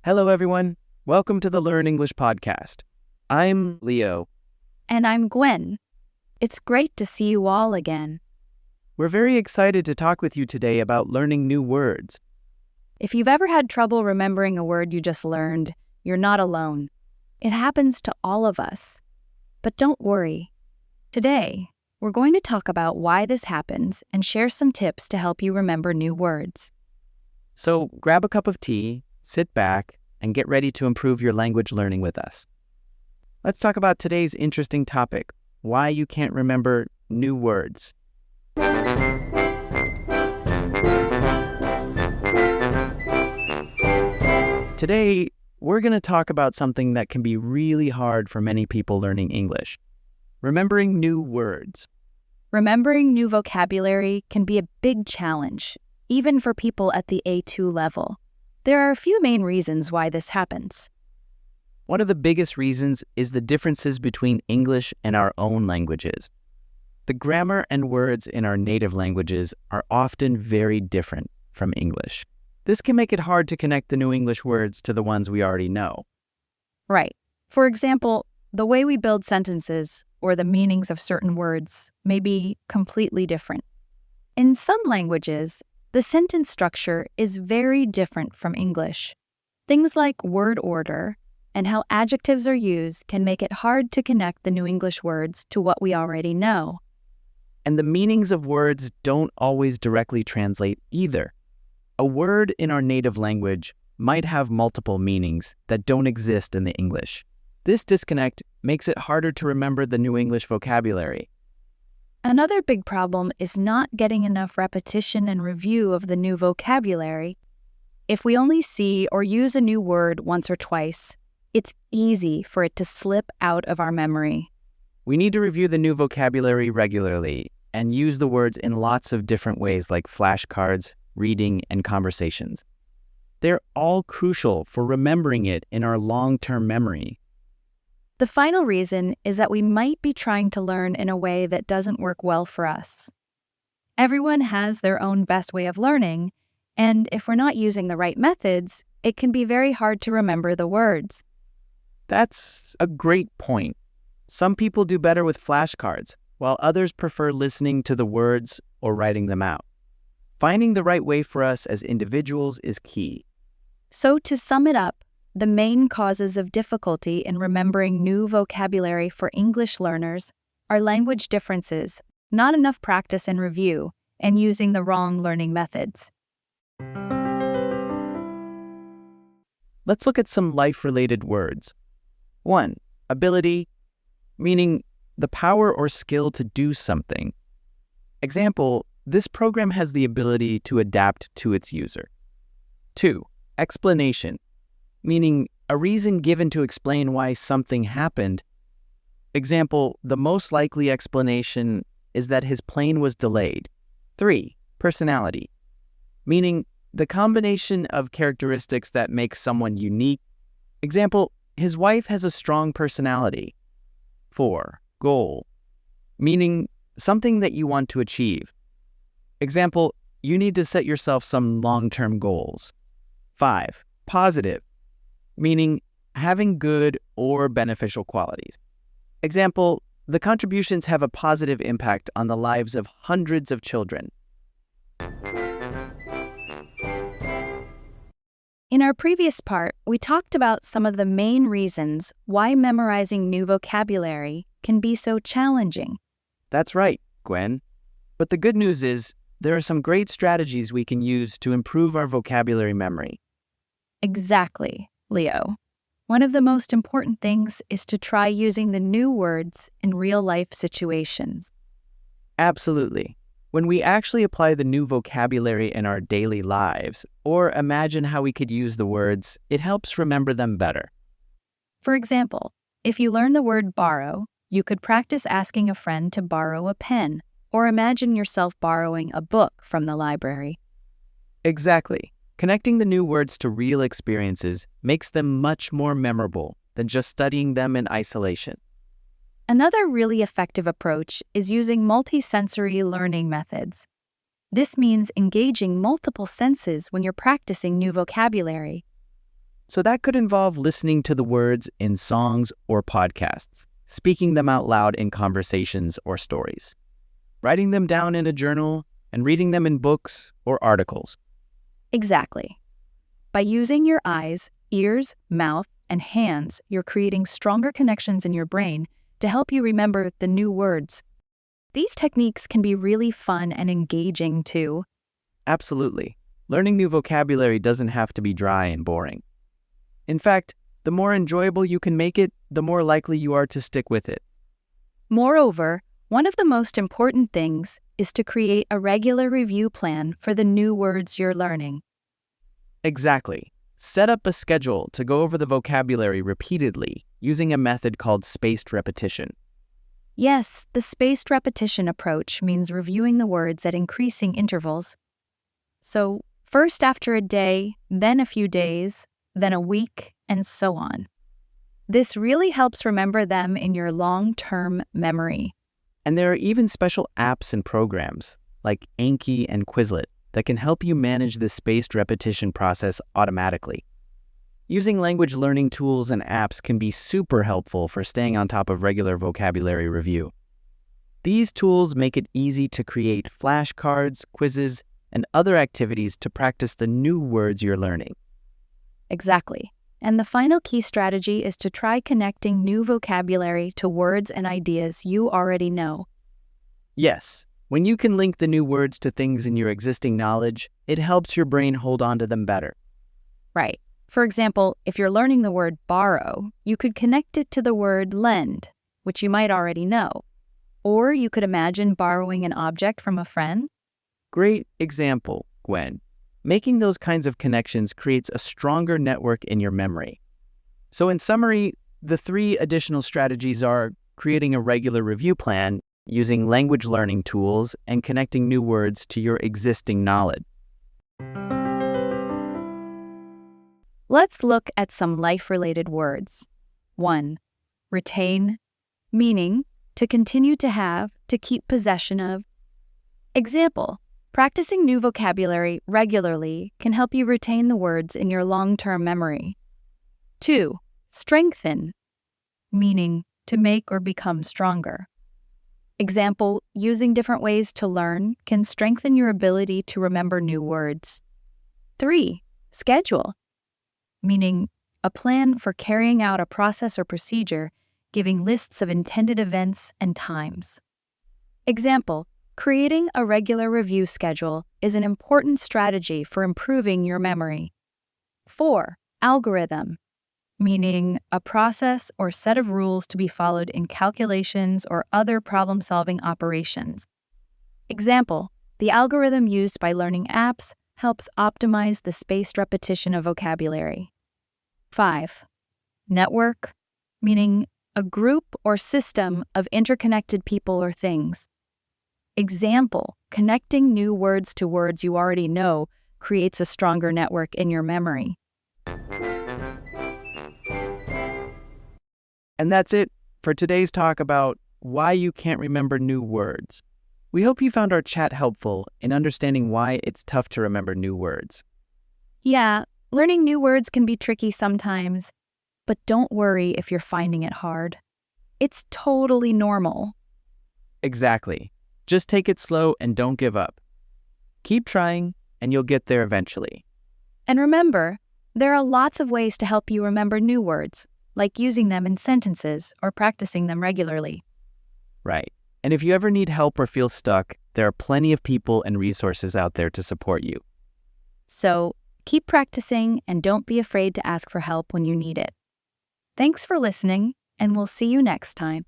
Hello, everyone. Welcome to the Learn English podcast. I'm Leo. And I'm Gwen. It's great to see you all again. We're very excited to talk with you today about learning new words. If you've ever had trouble remembering a word you just learned, you're not alone. It happens to all of us. But don't worry. Today, we're going to talk about why this happens and share some tips to help you remember new words. So grab a cup of tea, sit back, and get ready to improve your language learning with us. Let's talk about today's interesting topic, why you can't remember new words. Today, we're going to talk about something that can be really hard for many people learning English. Remembering new words. Remembering new vocabulary can be a big challenge, even for people at the A2 level. There are a few main reasons why this happens. One of the biggest reasons is the differences between English and our own languages. The grammar and words in our native languages are often very different from English. This can make it hard to connect the new English words to the ones we already know. Right. For example, the way we build sentences or the meanings of certain words may be completely different. In some languages, the sentence structure is very different from English. Things like word order and how adjectives are used can make it hard to connect the new English words to what we already know. And the meanings of words don't always directly translate either. A word in our native language might have multiple meanings that don't exist in the English. This disconnect makes it harder to remember the new English vocabulary. Another big problem is not getting enough repetition and review of the new vocabulary. If we only see or use a new word once or twice, it's easy for it to slip out of our memory. We need to review the new vocabulary regularly and use the words in lots of different ways like flashcards, reading, and conversations. They're all crucial for remembering it in our long-term memory. The final reason is that we might be trying to learn in a way that doesn't work well for us. Everyone has their own best way of learning, and if we're not using the right methods, it can be very hard to remember the words. That's a great point. Some people do better with flashcards, while others prefer listening to the words or writing them out. Finding the right way for us as individuals is key. So to sum it up, the main causes of difficulty in remembering new vocabulary for English learners are language differences, not enough practice and review, and using the wrong learning methods. Let's look at some life-related words. 1. Ability, meaning the power or skill to do something. Example, this program has the ability to adapt to its user. 2. Explanation, meaning a reason given to explain why something happened. Example, the most likely explanation is that his plane was delayed. 3. Personality, meaning the combination of characteristics that make someone unique. Example, his wife has a strong personality. 4. Goal, meaning something that you want to achieve. Example, you need to set yourself some long-term goals. 5. Positive, meaning having good or beneficial qualities. Example, the contributions have a positive impact on the lives of hundreds of children. In our previous part, we talked about some of the main reasons why memorizing new vocabulary can be so challenging. That's right, Gwen. But the good news is, there are some great strategies we can use to improve our vocabulary memory. Exactly, Leo. One of the most important things is to try using the new words in real-life situations. Absolutely. When we actually apply the new vocabulary in our daily lives, or imagine how we could use the words, it helps remember them better. For example, if you learn the word borrow, you could practice asking a friend to borrow a pen, or imagine yourself borrowing a book from the library. Exactly. Connecting the new words to real experiences makes them much more memorable than just studying them in isolation. Another really effective approach is using multisensory learning methods. This means engaging multiple senses when you're practicing new vocabulary. So that could involve listening to the words in songs or podcasts, speaking them out loud in conversations or stories, writing them down in a journal, and reading them in books or articles. Exactly. By using your eyes, ears, mouth, and hands, you're creating stronger connections in your brain to help you remember the new words. These techniques can be really fun and engaging too. Absolutely. Learning new vocabulary doesn't have to be dry and boring. In fact, the more enjoyable you can make it, the more likely you are to stick with it. Moreover, one of the most important things is to create a regular review plan for the new words you're learning. Exactly. Set up a schedule to go over the vocabulary repeatedly using a method called spaced repetition. Yes, the spaced repetition approach means reviewing the words at increasing intervals. So, first after a day, then a few days, then a week, and so on. This really helps remember them in your long-term memory. And there are even special apps and programs like Anki and Quizlet that can help you manage the spaced repetition process automatically. Using language learning tools and apps can be super helpful for staying on top of regular vocabulary review. These tools make it easy to create flashcards, quizzes, and other activities to practice the new words you're learning. Exactly. And the final key strategy is to try connecting new vocabulary to words and ideas you already know. Yes, when you can link the new words to things in your existing knowledge, it helps your brain hold on to them better. Right. For example, if you're learning the word borrow, you could connect it to the word lend, which you might already know. Or you could imagine borrowing an object from a friend. Great example, Gwen. Making those kinds of connections creates a stronger network in your memory. So in summary, the 3 additional strategies are creating a regular review plan, using language learning tools, and connecting new words to your existing knowledge. Let's look at some life-related words. 1. Retain, meaning to continue to have, to keep possession of. Example, practicing new vocabulary regularly can help you retain the words in your long-term memory. 2. Strengthen, meaning to make or become stronger. Example, using different ways to learn can strengthen your ability to remember new words. 3. Schedule, meaning a plan for carrying out a process or procedure, giving lists of intended events and times. Example, creating a regular review schedule is an important strategy for improving your memory. 4. Algorithm, meaning a process or set of rules to be followed in calculations or other problem-solving operations. Example, the algorithm used by learning apps helps optimize the spaced repetition of vocabulary. 5. Network, meaning a group or system of interconnected people or things. Example, connecting new words to words you already know creates a stronger network in your memory. And that's it for today's talk about why you can't remember new words. We hope you found our chat helpful in understanding why it's tough to remember new words. Yeah, learning new words can be tricky sometimes, but don't worry if you're finding it hard. It's totally normal. Exactly. Just take it slow and don't give up. Keep trying, and you'll get there eventually. And remember, there are lots of ways to help you remember new words, like using them in sentences or practicing them regularly. Right. And if you ever need help or feel stuck, there are plenty of people and resources out there to support you. So, keep practicing and don't be afraid to ask for help when you need it. Thanks for listening, and we'll see you next time.